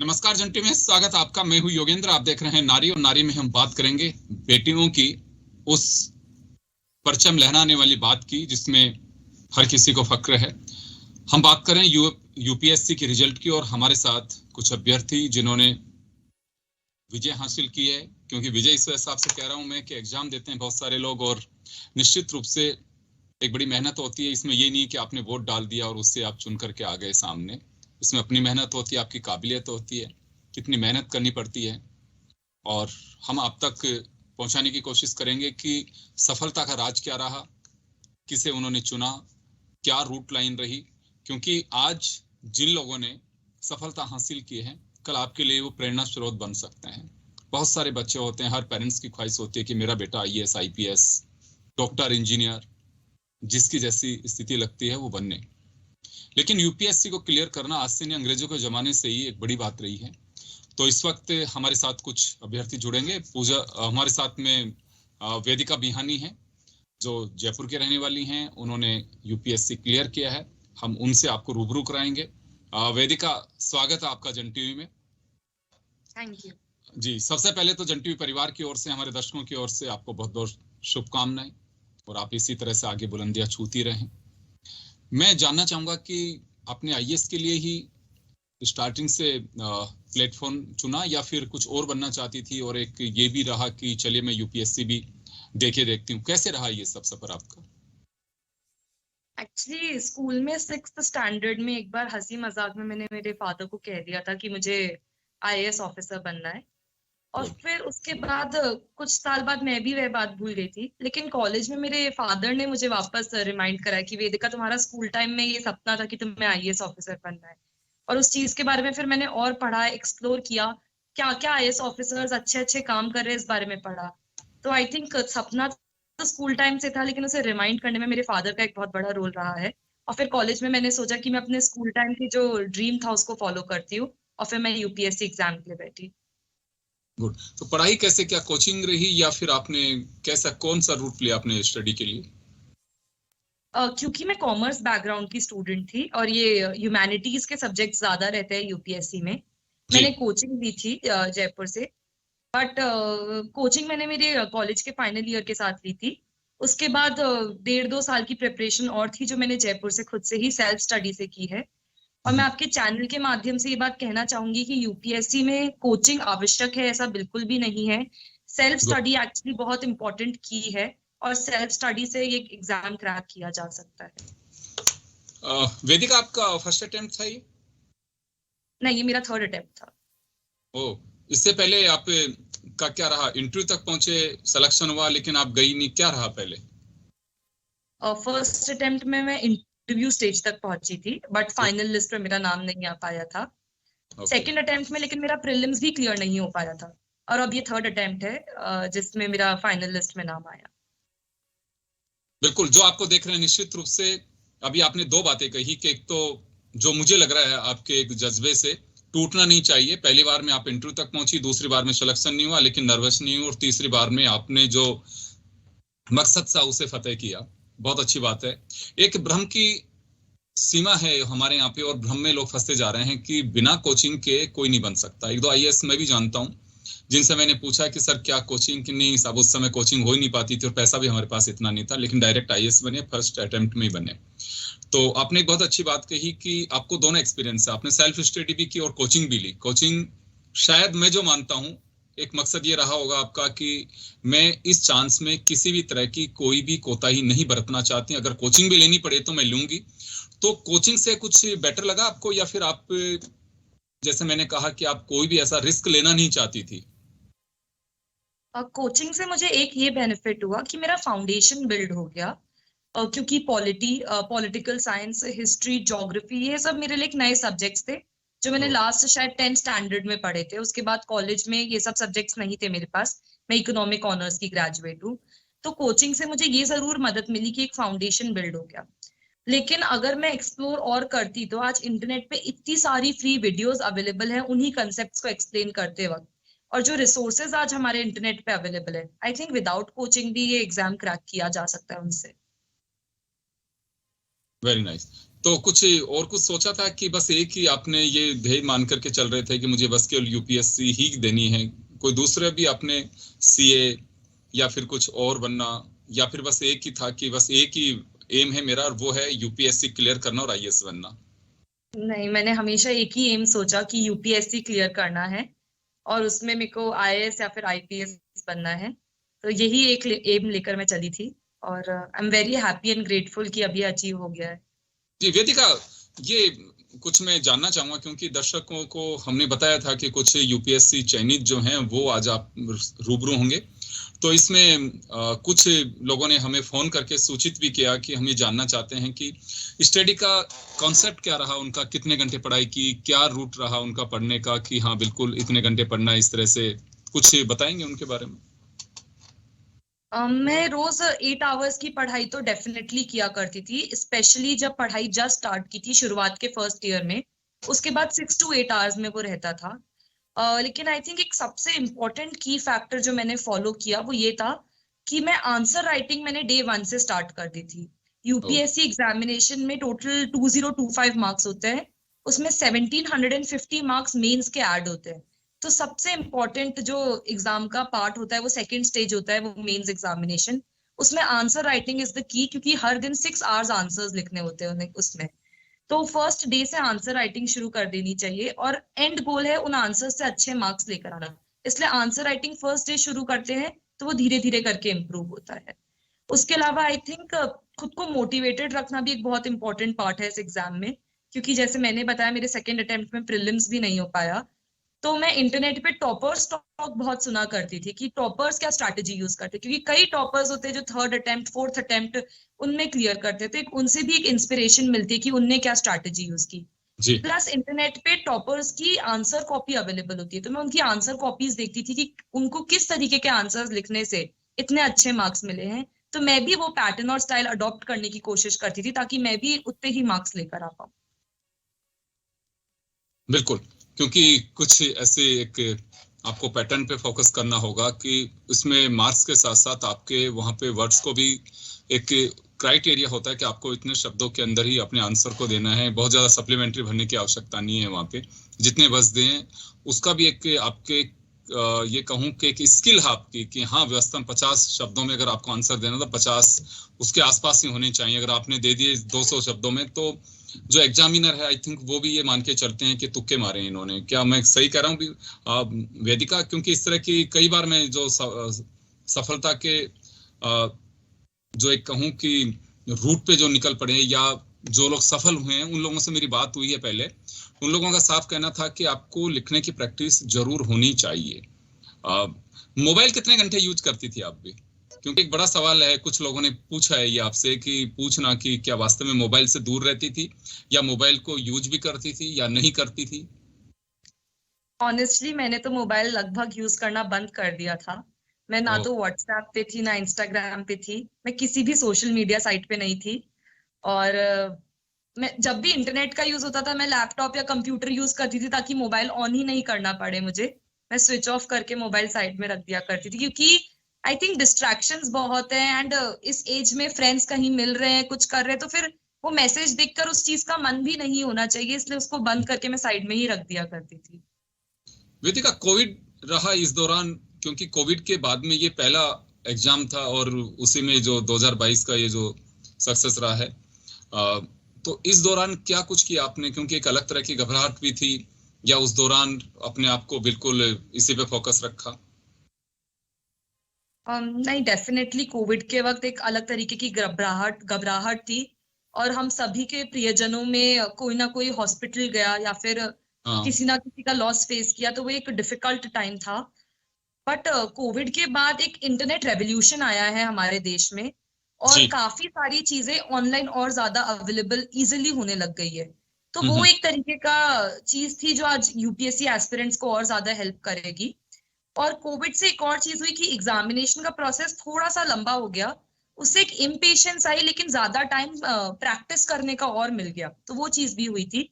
नमस्कार जंटी में स्वागत आपका। मैं हूं योगेंद्र। आप देख रहे हैं नारी और नारी में हम बात करेंगे बेटियों की उस परचम लहराने वाली बात की जिसमें हर किसी को फक्र है। हम बात करें यूपीएससी के रिजल्ट की और हमारे साथ कुछ अभ्यर्थी जिन्होंने विजय हासिल की है, क्योंकि विजय इस हिसाब से कह रहा हूं मैं कि एग्जाम देते हैं बहुत सारे लोग और निश्चित रूप से एक बड़ी मेहनत होती है। इसमें ये नहीं कि आपने वोट डाल दिया और उससे आप चुन करके आ गए सामने। इसमें अपनी मेहनत होती है, आपकी काबिलियत होती है, कितनी मेहनत करनी पड़ती है। और हम आप तक पहुंचाने की कोशिश करेंगे कि सफलता का राज क्या रहा, किसे उन्होंने चुना, क्या रूट लाइन रही। क्योंकि आज जिन लोगों ने सफलता हासिल की है, कल आपके लिए वो प्रेरणा स्रोत बन सकते हैं। बहुत सारे बच्चे होते हैं, हर पेरेंट्स की ख्वाहिश होती है कि मेरा बेटा आईएएस, आईपीएस, डॉक्टर, इंजीनियर, जिसकी जैसी स्थिति लगती है वो बनने। लेकिन यूपीएससी को क्लियर करना आज से नहीं, अंग्रेजों के जमाने से ही एक बड़ी बात रही है। तो इस वक्त हमारे साथ कुछ अभ्यर्थी जुड़ेंगे। पूजा हमारे साथ में वेदिका बिहानी है जो जयपुर के रहने वाली हैं। उन्होंने यूपीएससी क्लियर किया है, हम उनसे आपको रूबरू कराएंगे। वेदिका, स्वागत है आपका जन टीवी में। थैंक यू जी। सबसे पहले तो जन टीवी परिवार की ओर से, हमारे दर्शकों की ओर से आपको बहुत बहुत शुभकामनाएं और आप इसी तरह से आगे बुलंदियां छूती रहें। मैं जानना चाहूंगा कि आपने आईएएस के लिए ही स्टार्टिंग से प्लेटफॉर्म चुना या फिर कुछ और बनना चाहती थी, और एक ये भी रहा कि चलिए मैं यूपीएससी भी देखती हूँ। कैसे रहा ये सब सफर आपका? एक्चुअली स्कूल में 6th स्टैंडर्ड में एक बार हंसी मजाक में मैंने मेरे फादर को कह दिया था कि मुझे आईएएस ऑफिसर बनना है। और फिर उसके बाद कुछ साल बाद मैं भी वह बात भूल गई थी। लेकिन कॉलेज में मेरे फादर ने मुझे वापस रिमाइंड कराया कि वेदिका, तुम्हारा स्कूल टाइम में ये सपना था कि तुम्हें आईएएस ऑफिसर बनना है। और उस चीज के बारे में फिर मैंने और पढ़ा, एक्सप्लोर किया, क्या क्या आईएएस ऑफिसर्स अच्छे अच्छे काम कर रहे हैं इस बारे में पढ़ा। तो आई थिंक सपना तो स्कूल टाइम से था, लेकिन उसे रिमाइंड करने में मेरे फादर का एक बहुत बड़ा रोल रहा है। और फिर कॉलेज में मैंने सोचा कि मैं अपने स्कूल टाइम की जो ड्रीम था उसको फॉलो करती हूँ, और फिर मैं यूपीएससी एग्जाम के लिए बैठी। गुड। तो पढ़ाई कैसे, क्या कोचिंग रही या फिर आपने कैसा, कौन सा रूट लिया आपने स्टडी के लिए? क्योंकि मैं कॉमर्स बैकग्राउंड की स्टूडेंट थी और ये ह्यूमैनिटीज के सब्जेक्ट ज्यादा रहते हैं यूपीएससी में। मैंने कोचिंग ली थी जयपुर से, बट कोचिंग मैंने मेरे कॉलेज के फाइनल ईयर के साथ ली थी। उसके बाद 1.5-2 साल की प्रिपरेशन और थी जो मैंने जयपुर से खुद से ही सेल्फ स्टडी से की है। और मैं आपके चैनल के माध्यम से ये बात कहना चाहूंगी कि यूपीएससी में कोचिंग आवश्यक है ऐसा बिल्कुल भी नहीं है। सेल्फ स्टडी एक्चुअली बहुत इंपॉर्टेंट की है और सेल्फ स्टडी से ये एग्जाम क्रैक किया जा सकता है। वेदिका, आपका फर्स्ट अटेम्प्ट था ये? नहीं, ये मेरा 3rd अटेम्प्ट था। ओ, इससे पहले आप का क्या रहा? इंटरव्यू तक पहुंचे, सिलेक्शन हुआ, लेकिन आप गई नहीं, क्या रहा पहले? फर्स्ट अटेम्प्ट में मैं इंटरव्यू स्टेज तक पहुंची थी, बट फाइनल लिस्ट में मेरा नाम नहीं आ पाया था। सेकंड अटेम्प्ट में लेकिन मेरा प्रीलिम्स भी क्लियर नहीं हो पाया था। और अब ये 3rd अटेम्प्ट है जिसमें मेरा फाइनल लिस्ट में नाम आया। बिल्कुल। जो आपको देख रहे हैं, निश्चित रूप से अभी आपने दो बातें कही कि एक तो जो मुझे लग रहा है आपके एक जज्बे से टूटना नहीं चाहिए। पहली बार में आप इंटरव्यू तक पहुंची, दूसरी बार में सिलेक्शन नहीं हुआ लेकिन नर्वस नहीं हुआ, और तीसरी बार में आपने जो मकसद था उसे फतेह किया। बहुत अच्छी बात है। एक भ्रम की सीमा है हमारे यहाँ पे, और भ्रम में लोग फंसते जा रहे हैं कि बिना कोचिंग के कोई नहीं बन सकता। एक दो आईएएस मैं भी जानता हूँ जिनसे मैंने पूछा कि सर क्या कोचिंग की नहीं, सब उस समय कोचिंग हो ही नहीं पाती थी और पैसा भी हमारे पास इतना नहीं था, लेकिन डायरेक्ट आईएएस बने, फर्स्ट अटेम्प्ट में ही बने। तो आपने एक बहुत अच्छी बात कही कि आपको दोनों एक्सपीरियंस है, आपने सेल्फ स्टडी भी की और कोचिंग भी ली। कोचिंग शायद मैं जो मानता हूँ एक मकसद ये रहा होगा आपका कि मैं इस चांस में किसी भी तरह की कोई भी कोताही नहीं बरतना चाहती, अगर कोचिंग भी लेनी पड़े तो मैं लूंगी। तो कोचिंग से कुछ बेटर लगा आपको, या फिर आप जैसे मैंने कहा कि आप कोई भी ऐसा रिस्क लेना नहीं चाहती थी? कोचिंग से मुझे एक ये बेनिफिट हुआ कि मेरा फाउंडेशन बिल्ड हो गया। क्योंकि पॉलिटिकल साइंस, हिस्ट्री, ज्योग्राफी, ये सब मेरे लिए एक नए सब्जेक्ट्स थे जो मैंने लास्ट शायद 10th स्टैंडर्ड में पढ़े थे। उसके बाद कॉलेज में ये सब सब्जेक्ट्स नहीं थे मेरे पास। मैं इकोनॉमिक ऑनर्स की ग्रेजुएट हूँ। तो कोचिंग से मुझे ये जरूर मदद मिली कि एक फाउंडेशन बिल्ड हो गया। लेकिन अगर मैं एक्सप्लोर और करती तो आज इंटरनेट पे इतनी सारी फ्री वीडियोस अवेलेबल हैं उन्हीं कंसेप्ट्स को एक्सप्लेन करते वक्त, और जो रिसोर्सेज आज हमारे इंटरनेट पे अवेलेबल है, आई थिंक विदाउट कोचिंग भी ये एग्जाम क्रैक किया जा सकता है उनसे। Very nice. तो कुछ और कुछ सोचा था कि बस एक ही आपने ये ध्येय मान करके चल रहे थे कि मुझे बस केवल यूपीएससी ही देनी है, कोई दूसरे भी आपने सीए या फिर कुछ और बनना, या फिर बस एक ही था कि बस एक ही एम है मेरा और वो है यूपीएससी क्लियर करना और आईएएस बनना? नहीं, मैंने हमेशा एक ही एम सोचा कि यूपीएससी क्लियर करना है और उसमें मेरे को आईएएस या फिर आईपीएस बनना है। तो यही एक एम लेकर मैं चली थी और I am very happy and grateful कि अभी अचीव हो गया है। जी वेदिका, ये कुछ मैं जानना चाहूंगा क्योंकि दर्शकों को हमने बताया था कि कुछ यूपीएससी चयनित जो हैं वो आज आप रूबरू होंगे, तो इसमें कुछ लोगों ने हमें फोन करके सूचित भी किया कि हम ये जानना चाहते हैं कि स्टडी का कॉन्सेप्ट क्या रहा उनका, कितने घंटे पढ़ाई की, क्या रूट रहा उनका पढ़ने का, कि हाँ बिल्कुल इतने घंटे पढ़ना, इस तरह से कुछ बताएंगे उनके बारे में? मैं रोज 8 आवर्स की पढ़ाई तो डेफिनेटली किया करती थी, स्पेशली जब पढ़ाई जस्ट स्टार्ट की थी शुरुआत के फर्स्ट ईयर में। उसके बाद 6 to 8 आवर्स में वो रहता था। लेकिन आई थिंक एक सबसे इम्पोर्टेंट की फैक्टर जो मैंने फॉलो किया वो ये था कि मैं आंसर राइटिंग मैंने डे 1 से स्टार्ट कर दी थी। यूपीएससी एग्जामिनेशन में टोटल 2025 मार्क्स होते हैं, उसमें 1750 मार्क्स मेंस के ऐड होते हैं। तो सबसे इम्पोर्टेंट जो एग्जाम का पार्ट होता है वो सेकेंड स्टेज होता है, वो मेंस एग्जामिनेशन। उसमें answer writing is the key, क्योंकि हर दिन 6 आवर्स आंसर्स लिखने होते हैं उसमें। तो फर्स्ट डे से आंसर राइटिंग शुरू कर देनी चाहिए और एंड गोल है उन आंसर से अच्छे मार्क्स लेकर आना। इसलिए आंसर राइटिंग फर्स्ट डे शुरू करते हैं तो वो धीरे धीरे करके इम्प्रूव होता है। उसके अलावा आई थिंक खुद को मोटिवेटेड रखना भी एक बहुत इंपॉर्टेंट पार्ट है इस एग्जाम में, क्योंकि जैसे मैंने बताया मेरे सेकेंड अटेम्प्ट में प्रीलिम्स भी नहीं हो पाया। तो मैं इंटरनेट पे टॉपर्स टॉक बहुत सुना करती थी कि टॉपर्स क्या स्ट्रैटेजी यूज करते, क्योंकि कई टॉपर्स होते हैं जो थर्ड अटेम्प्ट फोर्थ अटेम्प्ट उनमें क्लियर करते थे, उनसे भी एक इंस्पिरेशन मिलती है कि उनने क्या स्ट्रैटेजी यूज की। जी प्लस इंटरनेट पे टॉपर्स की आंसर कॉपी अवेलेबल होती है, तो मैं उनकी आंसर कॉपीज देखती थी कि उनको किस तरीके के आंसर्स लिखने से इतने अच्छे मार्क्स मिले हैं। तो मैं भी वो पैटर्न और स्टाइल अडॉप्ट करने की कोशिश करती थी ताकि मैं भी उतने ही मार्क्स लेकर आ पाऊँ। बिल्कुल, क्योंकि कुछ ऐसे एक आपको पैटर्न पे फोकस करना होगा कि उसमें मार्क्स के साथ साथ आपके वहां पे वर्ड्स को भी एक क्राइटेरिया होता है कि आपको इतने शब्दों के अंदर ही अपने आंसर को देना है, बहुत ज्यादा सप्लीमेंट्री भरने की आवश्यकता नहीं है वहां पे, जितने वर्ड्स दें उसका भी एक आपके ये कहूं कि एक स्किल है आपकी कि हाँ व्यवस्था में 50 शब्दों में अगर आपको आंसर देना तो 50 उसके आसपास ही होने चाहिए। अगर आपने दे दिए 200 शब्दों में तो जो एग्जामिनर है आई थिंक वो भी ये मान के चलते हैं कि तुक्के मारे इन्होंने। क्या मैं सही कह रहा हूँ वेदिका? क्योंकि इस तरह की कई बार मैं जो सफलता के जो एक कहूँ कि रूट पे जो निकल पड़े या जो लोग सफल हुए हैं उन लोगों से मेरी बात हुई है पहले, उन लोगों का साफ कहना था कि आपको लिखने की प्रैक्टिस जरूर होनी चाहिए। मोबाइल कितने घंटे यूज करती थी आप भी? क्योंकि एक बड़ा सवाल है, कुछ लोगों ने पूछा है ये आपसे कि पूछना कि क्या वास्तव में मोबाइल से दूर रहती थी या मोबाइल को यूज भी करती थी या नहीं करती थी? ऑनेस्टली मैंने तो मोबाइल लगभग यूज करना बंद कर दिया था। मैं ना तो व्हाट्सएप पे थी ना इंस्टाग्राम पे थी, मैं किसी भी सोशल मीडिया साइट पे नहीं थी। और मैं जब भी इंटरनेट का यूज होता था मैं लैपटॉप या कंप्यूटर यूज करती थी ताकि मोबाइल ऑन ही नहीं करना पड़े मुझे। मैं स्विच ऑफ करके मोबाइल साइड में रख दिया करती थी, क्योंकि आई थिंक डिस्ट्रैक्शंस बहुत है एंड इस एज में फ्रेंड्स कहीं मिल रहे हैं कुछ कर रहे हैं तो फिर वो मैसेज देखकर उस चीज का मन भी नहीं होना चाहिए, इसलिए उसको बंद करके मैं साइड में ही रख दिया करती थी। वेदिका, कोविड रहा इस दौरान, क्योंकि कोविड के बाद में ये पहला एग्जाम था और उसी में जो 2022 का ये जो सक्सेस रहा है, तो इस दौरान क्या कुछ किया आपने? क्योंकि एक अलग तरह की घबराहट भी थी, या उस दौरान अपने आप को बिल्कुल इसी पे फोकस रखा? नहीं, डेफिनेटली कोविड के वक्त एक अलग तरीके की घबराहट थी और हम सभी के प्रियजनों में कोई ना कोई हॉस्पिटल गया या फिर किसी ना किसी का लॉस फेस किया, तो वो एक डिफिकल्ट टाइम था। बट कोविड के बाद एक इंटरनेट रेवोल्यूशन आया है हमारे देश में और काफी सारी चीजें ऑनलाइन और ज्यादा अवेलेबल इजिली होने लग गई है। तो वो एक तरीके का चीज थी जो आज यूपीएससी एस्पिरेंट्स को और ज्यादा हेल्प करेगी। और कोविड से एक और चीज हुई कि एग्जामिनेशन का प्रोसेस थोड़ा सा लंबा हो गया, उससे एक इम्पेशंस आई, लेकिन ज्यादा टाइम प्रैक्टिस करने का और मिल गया, तो वो चीज भी हुई थी।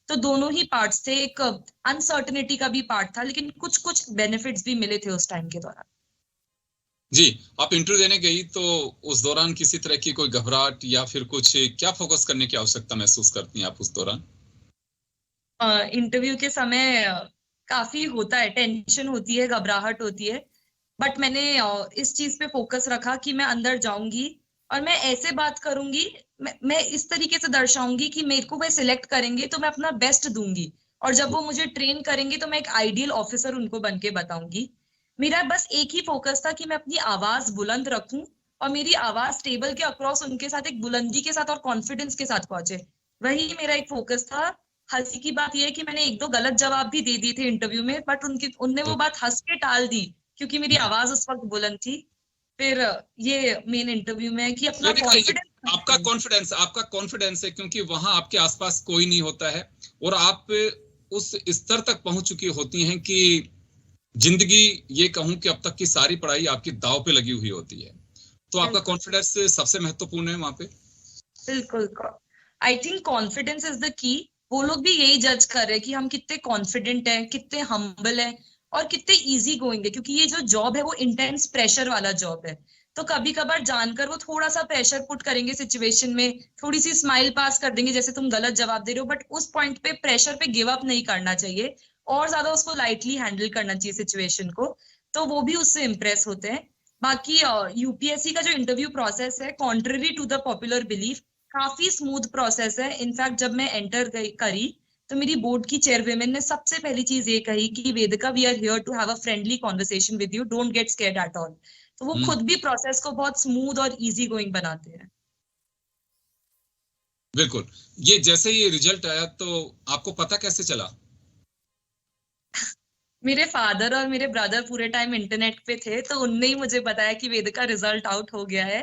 तो दोनों ही पार्ट्स थे, एक अनसर्टेनिटी का भी पार्ट था लेकिन कुछ कुछ बेनिफिट्स भी मिले थे उस टाइम के दौरान। जी, आप इंटरव्यू देने गई तो उस दौरान किसी तरह की कोई घबराहट या फिर कुछ क्या फोकस करने की आवश्यकता महसूस करती हैं आप उस दौरान? इंटरव्यू के समय काफी होता है, टेंशन होती है, घबराहट होती है। बट मैंने इस चीज पे फोकस रखा कि मैं अंदर जाऊंगी और मैं ऐसे बात करूंगी, मैं इस तरीके से दर्शाऊंगी कि मेरे को वो सिलेक्ट करेंगे तो मैं अपना बेस्ट दूंगी, और जब वो मुझे ट्रेन करेंगे तो मैं एक आइडियल ऑफिसर उनको बन के बताऊंगी। मेरा बस एक ही फोकस था कि मैं अपनी आवाज बुलंद रखूं और मेरी आवाज टेबल के अक्रॉस उनके साथ एक बुलंदी के साथ और कॉन्फिडेंस के साथ पहुंचे। वही मेरा एक फोकस था। हंसी की बात यह है कि मैंने एक दो गलत जवाब भी दे दिए थे इंटरव्यू में, बट उनने वो तो बात हंस के टाल दी क्योंकि मेरी हम्म, आवाज उस वक्त बुलंद थी। फिर ये मेन इंटरव्यू में है कि अपना वेदिका, कॉन्फिडेंस। आपका कॉन्फिडेंस है क्योंकि वहां आपके आसपास कोई नहीं होता है और आप उस स्तर तक पहुंच चुकी होती हैं कि जिंदगी, ये कहूं कि अब तक की सारी पढ़ाई आपकी दांव पे लगी हुई होती है, तो आपका बिल्कुल कॉन्फिडेंस सबसे महत्वपूर्ण है वहां पे। बिल्कुल। I think confidence is the key. वो लोग भी यही जज कर रहे हैं कि हम कितने कॉन्फिडेंट हैं, कितने हम्बल हैं और कितने इजी गोइंग है, क्योंकि ये जो जॉब है वो इंटेंस प्रेशर वाला जॉब है। तो कभी कभार जानकर वो थोड़ा सा प्रेशर पुट करेंगे सिचुएशन में, थोड़ी सी स्माइल पास कर देंगे जैसे तुम गलत जवाब दे रहे हो, बट उस पॉइंट पे प्रेशर पे गिव अप नहीं करना चाहिए और ज्यादा उसको लाइटली हैंडल करना चाहिए सिचुएशन को। तो वो भी उससे इम्प्रेस होते हैं। बाकी यूपीएससी का जो इंटरव्यू प्रोसेस है, contrary to the popular belief, काफी स्मूथ प्रोसेस है। इनफैक्ट जब मैं एंटर करी तो मेरी बोर्ड की चेयरवुमेन ने सबसे पहली चीज ये कही कि Vedika, we are here to have a friendly conversation with you, don't get scared at all. तो वो हम्म, खुद भी प्रोसेस को बहुत स्मूथ और इजी गोइंग बनाते हैं। बिल्कुल। ये जैसे ये रिजल्ट आया तो आपको पता कैसे चला? मेरे फादर और मेरे ब्रदर पूरे टाइम इंटरनेट पे थे, तो उनने ही मुझे बताया कि वेदिका रिजल्ट आउट हो गया है।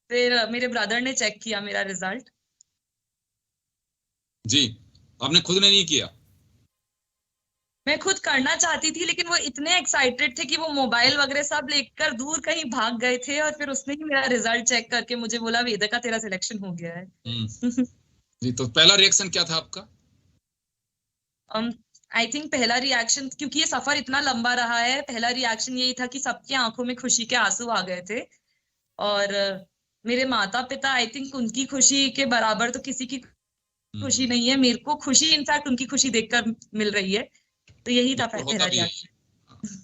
फिर मेरे ब्रदर ने चेक किया मेरा रिजल्ट। जी, आपने खुद ने नहीं किया? मैं खुद करना चाहती थी, लेकिन वो इतने एक्साइटेड थे कि वो मोबाइल वगैरह सब लेकर दूर कहीं भाग गए थे, और फिर उसने ही मेरा रिजल्ट चेक करके मुझे बोला, वेदिका तेरा सिलेक्शन हो गया है। हम्म। जी, तो पहला रिएक्शन क्या था आपका? आई थिंक पहला रिएक्शन, क्योंकि ये सफर इतना लंबा रहा है, पहला रिएक्शन यही था कि सबकी आंखों में खुशी के आंसू आ गए थे। और मेरे माता पिता, आई थिंक उनकी खुशी के बराबर तो किसी की खुशी हम्म, नहीं है। मेरे को खुशी, इनफैक्ट उनकी खुशी देखकर मिल रही है। तो यही था बिल्कुल होता पहला भी यही रिएक्शन। है।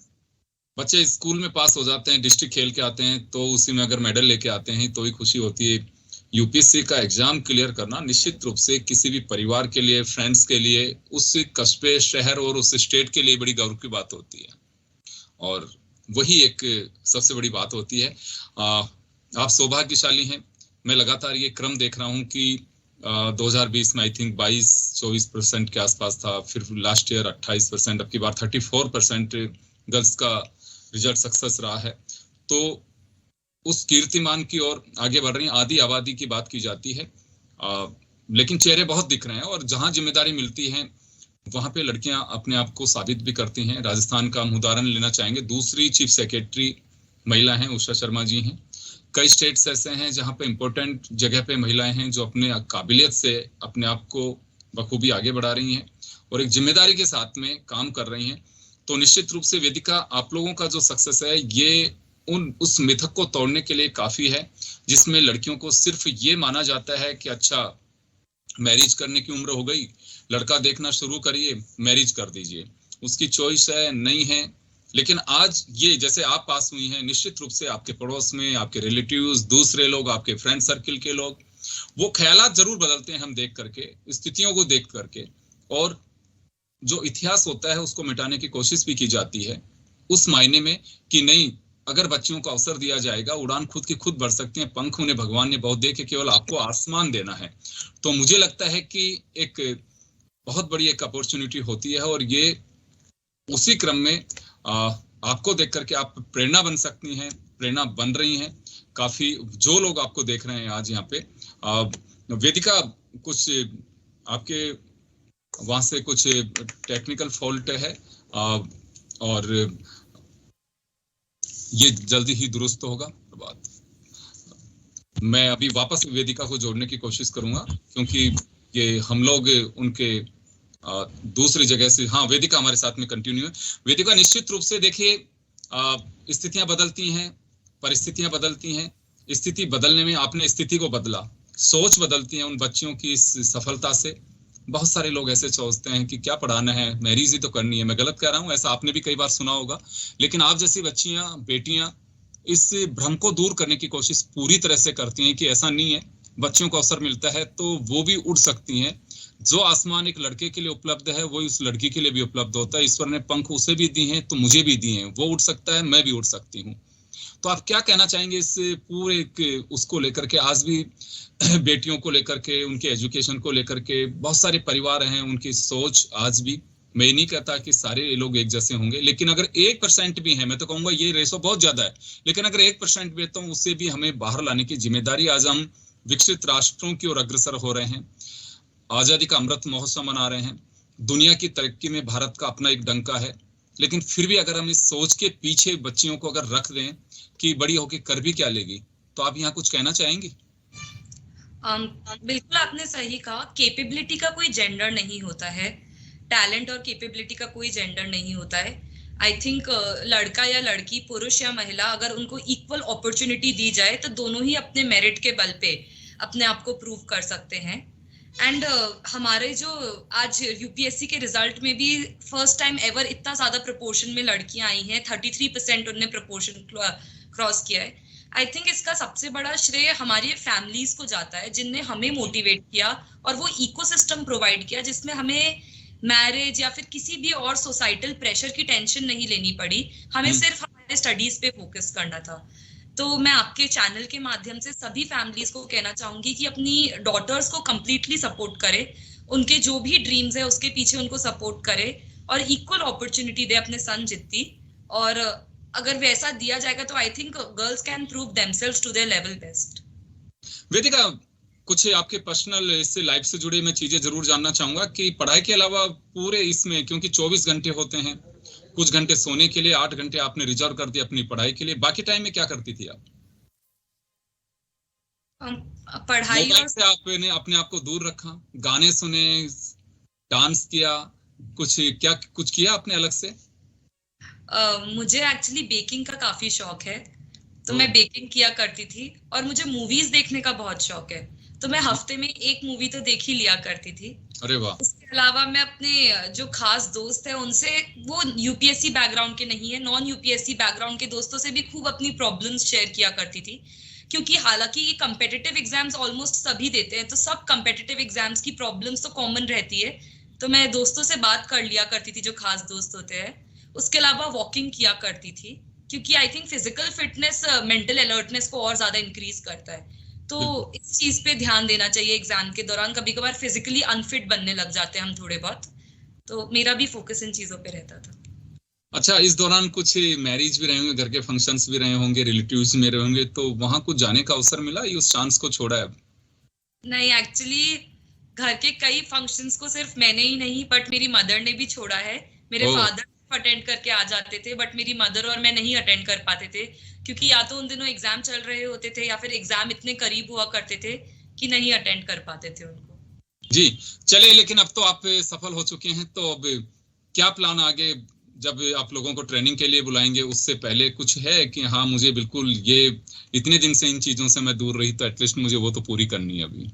बच्चे स्कूल में पास हो जाते हैं, डिस्ट्रिक्ट खेल के आते हैं, तो उसी में अगर मेडल लेके आते हैं तो ही खुशी होती है। यूपीएससी का एग्जाम क्लियर करना निश्चित रूप से किसी भी परिवार के लिए, फ्रेंड्स के लिए, उस कस्बे, शहर और उस स्टेट के लिए बड़ी गौरव की बात होती है। और वही एक सबसे बड़ी बात होती है। आप सौभाग्यशाली हैं। मैं लगातार ये क्रम देख रहा हूँ कि 2020 में आई थिंक 22-24% के आसपास था, फिर लास्ट ईयर 28%, अब की बार 34% गर्ल्स का रिजल्ट सक्सेस रहा है। तो उस कीर्तिमान की ओर आगे बढ़ रही हैं। आधी आबादी की बात की जाती है, लेकिन चेहरे बहुत दिख रहे हैं और जहां जिम्मेदारी मिलती है वहां पे लड़कियां अपने आप को साबित भी करती हैं। राजस्थान का हम उदाहरण लेना चाहेंगे। दूसरी चीफ सेक्रेटरी महिला हैं, उषा शर्मा जी हैं। कई स्टेट्स ऐसे हैं जहां पे इंपॉर्टेंट जगह पे महिलाएं हैं जो अपने काबिलियत से अपने आप को बखूबी आगे बढ़ा रही हैं और एक जिम्मेदारी के साथ में काम कर रही हैं। तो निश्चित रूप से वेदिका, आप लोगों का जो सक्सेस है ये उस मिथक को तोड़ने के लिए काफी है जिसमें लड़कियों को सिर्फ ये माना जाता है कि अच्छा, मैरिज करने की उम्र हो गई, लड़का देखना शुरू करिए, मैरिज कर दीजिए, उसकी चॉइस है, नहीं है। लेकिन आज ये जैसे आप पास हुई हैं, निश्चित रूप से आपके पड़ोस में आपके रिलेटिव्स, दूसरे लोग, आपके फ्रेंड सर्किल के लोग, वो ख्यालात जरूर बदलते हैं हम देख करके, स्थितियों को देख करके। और जो इतिहास होता है उसको मिटाने की कोशिश भी की जाती है, उस मायने में कि नहीं, अगर बच्चियों को अवसर दिया जाएगा, उड़ान खुद की खुद बढ़ सकती हैं, पंख उन्हें भगवान ने बहुत दे के केवल आपको आसमान देना है। तो मुझे लगता है कि एक बहुत बड़ी एक अपॉर्चुनिटी होती है और ये उसी क्रम में आपको देख करके आप प्रेरणा बन सकती हैं, प्रेरणा बन रही हैं काफी जो लोग आपको देख रहे हैं आज यहाँ पे। वेदिका, कुछ आपके वहां से कुछ टेक्निकल फॉल्ट है और ये जल्दी ही दुरुस्त होगा। बात मैं अभी वापस वेदिका को जोड़ने की कोशिश करूंगा क्योंकि ये हम लोग उनके दूसरी जगह से, हाँ, वेदिका हमारे साथ में कंटिन्यू है। वेदिका, निश्चित रूप से देखिए, स्थितियां बदलती हैं, परिस्थितियां बदलती हैं, स्थिति बदलने में आपने स्थिति को बदला, सोच बदलती है उन बच्चियों की इस सफलता से। बहुत सारे लोग ऐसे सोचते हैं कि क्या पढ़ाना है, मैरिज ही तो करनी है। मैं गलत कह रहा हूं, ऐसा आपने भी कई बार सुना होगा, लेकिन आप जैसी बच्चियां, बेटियां इस भ्रम को दूर करने की कोशिश पूरी तरह से करती हैं कि ऐसा नहीं है, बच्चियों को अवसर मिलता है तो वो भी उड़ सकती हैं। जो आसमान एक लड़के के लिए उपलब्ध है वही उस लड़की के लिए भी उपलब्ध होता है। ईश्वर ने पंख उसे भी दिए हैं तो मुझे भी दिए हैं, वो उड़ सकता है, मैं भी उड़ सकती हूँ। तो आप क्या कहना चाहेंगे इस पूरे उसको लेकर के? आज भी बेटियों को लेकर के, उनके एजुकेशन को लेकर के बहुत सारे परिवार हैं, उनकी सोच आज भी, मैं नहीं कहता कि सारे लोग एक जैसे होंगे, लेकिन अगर 1% भी है, मैं तो कहूंगा ये रेशो बहुत ज्यादा है, लेकिन अगर 1% भी है तो उससे भी हमें बाहर लाने की जिम्मेदारी। आज हम विकसित राष्ट्रों की ओर अग्रसर हो रहे हैं, आजादी का अमृत महोत्सव मना रहे हैं, दुनिया की तरक्की में भारत का अपना एक डंका है, लेकिन फिर भी अगर हम इस सोच के पीछे बच्चियों को अगर रख दें कि बड़ी होके कर भी क्या लेगी, तो आप यहाँ कुछ कहना चाहेंगी? बिल्कुल आपने सही कहा, कैपेबिलिटी का कोई जेंडर नहीं होता है, टैलेंट और कैपेबिलिटी का कोई जेंडर नहीं होता है। आई थिंक लड़का या लड़की, पुरुष या महिला, अगर उनको इक्वल अपॉर्चुनिटी दी जाए तो दोनों ही अपने मेरिट के बल पे अपने आप को प्रूव कर सकते हैं। एंड हमारे जो आज यूपीएससी के रिजल्ट में भी फर्स्ट टाइम एवर इतना ज्यादा प्रपोर्शन में लड़कियां आई हैं, 33% उनने प्रपोर्शन क्रॉस किया है। आई थिंक इसका सबसे बड़ा श्रेय हमारी फैमिलीज को जाता है, जिनने हमें मोटिवेट किया और वो इकोसिस्टम प्रोवाइड किया जिसमें हमें मैरिज या फिर किसी भी और सोसाइटल प्रेशर की टेंशन नहीं लेनी पड़ी, हमें सिर्फ हमारे स्टडीज पे फोकस करना था। तो मैं आपके चैनल के माध्यम से सभी फैमिलीज को कहना चाहूंगी कि अपनी डॉटर्स को कंप्लीटली सपोर्ट करे, उनके जो भी ड्रीम्स है उसके पीछे उनको सपोर्ट करे और इक्वल अपॉर्चुनिटी दे अपने सन जितनी। और अगर वैसा दिया जाएगा तो I think girls can prove themselves to their level best. Vedika, कुछ आपके पर्सनल इससे लाइफ से जुड़े मैं चीजें जरूर जानना चाहूंगा कि पढ़ाई के अलावा पूरे इसमें, क्योंकि 24 घंटे होते हैं, कुछ घंटे सोने के लिए, 8 घंटे आपने रिजर्व कर दिया अपनी पढ़ाई के लिए, बाकी टाइम में क्या करती थी आप? पढ़ाई और से आपने अपने आप को दूर रखा, गाने सुने, डांस किया, कुछ किया आपने अलग से? मुझे एक्चुअली बेकिंग का काफी शौक है, तो मैं बेकिंग किया करती थी। और मुझे मूवीज देखने का बहुत शौक है, तो मैं हफ्ते में एक मूवी तो देख ही लिया करती थी। अरे वाह। उसके अलावा मैं अपने जो खास दोस्त है उनसे, वो यूपीएससी बैकग्राउंड के नहीं है, नॉन यूपीएससी बैकग्राउंड के दोस्तों से भी खूब अपनी प्रॉब्लम्स शेयर किया करती थी। क्योंकि हालांकि ये कम्पिटिटिव एग्जाम्स ऑलमोस्ट सभी देते हैं, तो सब कम्पिटिटिव एग्जाम्स की प्रॉब्लम्स तो कॉमन रहती है, तो मैं दोस्तों से बात कर लिया करती थी जो खास दोस्त होते हैं। उसके अलावा वॉकिंग किया करती थी, क्योंकि I think physical fitness mental alertness को और ज्यादा इंक्रीज करता है, तो इस चीज पे ध्यान देना चाहिए। एग्जाम के दौरान कभी कभार फिजिकली अनफिट बनने लग जाते हैं हम थोड़े बहुत, तो मेरा भी फोकस इन चीजों पे रहता था। अच्छा, इस दौरान कुछ मैरिज भी रहे होंगे, घर के फंक्शंस भी रहे होंगे, रिलेटिव्स में रहे होंगे, तो वहां कुछ जाने का अवसर मिला या उस चांस को छोड़ा है अब? नहीं, एक्चुअली घर के कई फंक्शंस को सिर्फ मैंने ही नहीं बट मेरी मदर ने भी छोड़ा है। मेरे फादर अटेंड करके आ जाते थे, बट मेरी मदर और मैं नहीं अटेंड कर पाते थे, क्योंकि या तो उन दिनों एग्जाम चल रहे होते थे या फिर एग्जाम इतने करीब हुआ करते थे कि नहीं अटेंड कर पाते थे उनको। जी चले, लेकिन अब तो आप सफल हो चुके हैं, तो अब क्या प्लान आगे? जब आप लोगों को ट्रेनिंग के लिए बुलाएंगे उससे पहले कुछ है कि हाँ मुझे बिल्कुल ये इतने दिन से इन चीजों से मैं दूर रही, तो एटलीस्ट मुझे वो तो पूरी करनी है अभी?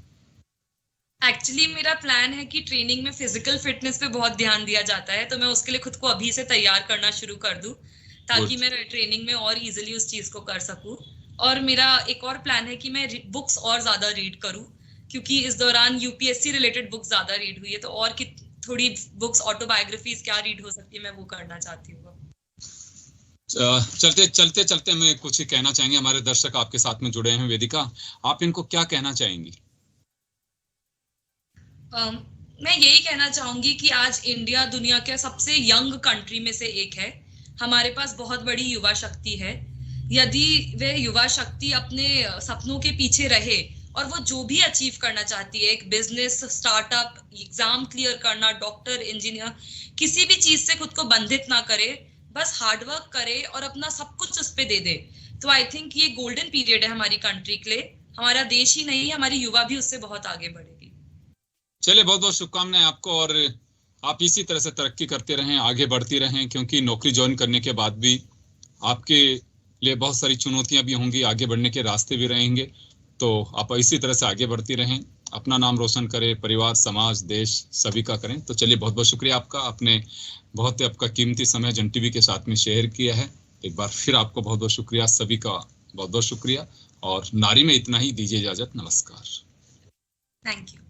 एक्चुअली मेरा प्लान है कि ट्रेनिंग में फिजिकल फिटनेस पे बहुत ध्यान दिया जाता है, तो मैं उसके लिए खुद को अभी से तैयार करना शुरू कर दूं, ताकि मैं ट्रेनिंग में और इजीली उस चीज को कर सकूं। और मेरा एक और प्लान है कि मैं बुक्स और ज्यादा रीड करूं, क्योंकि इस दौरान यूपीएससी रिलेटेड बुक्स ज्यादा रीड हुई है, तो और थोड़ी बुक्स, ऑटोबायोग्राफीज क्या रीड हो सकती है, मैं वो करना चाहती हूँ। चलते चलते मैं कुछ कहना चाहेंगे, हमारे दर्शक आपके साथ में जुड़े हैं, वेदिका आप इनको क्या कहना चाहेंगी? मैं यही कहना चाहूंगी कि आज इंडिया दुनिया के सबसे यंग कंट्री में से एक है। हमारे पास बहुत बड़ी युवा शक्ति है। यदि वह युवा शक्ति अपने सपनों के पीछे रहे और वो जो भी अचीव करना चाहती है, एक बिजनेस, स्टार्टअप, एग्जाम क्लियर करना, डॉक्टर, इंजीनियर, किसी भी चीज से खुद को बंधित ना करे, बस हार्डवर्क करे और अपना सब कुछ उस पे दे दे, तो आई थिंक ये गोल्डन पीरियड है हमारी कंट्री के लिए। हमारा देश ही नहीं, हमारी युवा भी उससे बहुत आगे बढ़ेगी। चलिए, बहुत बहुत शुभकामनाएं आपको, और आप इसी तरह से तरक्की करते रहें, आगे बढ़ती रहें, क्योंकि नौकरी ज्वाइन करने के बाद भी आपके लिए बहुत सारी चुनौतियां भी होंगी, आगे बढ़ने के रास्ते भी रहेंगे। तो आप इसी तरह से आगे बढ़ती रहें, अपना नाम रोशन करें, परिवार, समाज, देश सभी का करें। तो चलिए, बहुत बहुत शुक्रिया आपका, आपने बहुत ही आपका कीमती समय जन टीवी के साथ में शेयर किया है। एक बार फिर आपको बहुत बहुत शुक्रिया, सभी का बहुत बहुत शुक्रिया। और नारी में इतना ही, दीजिए इजाजत, नमस्कार। Thank you.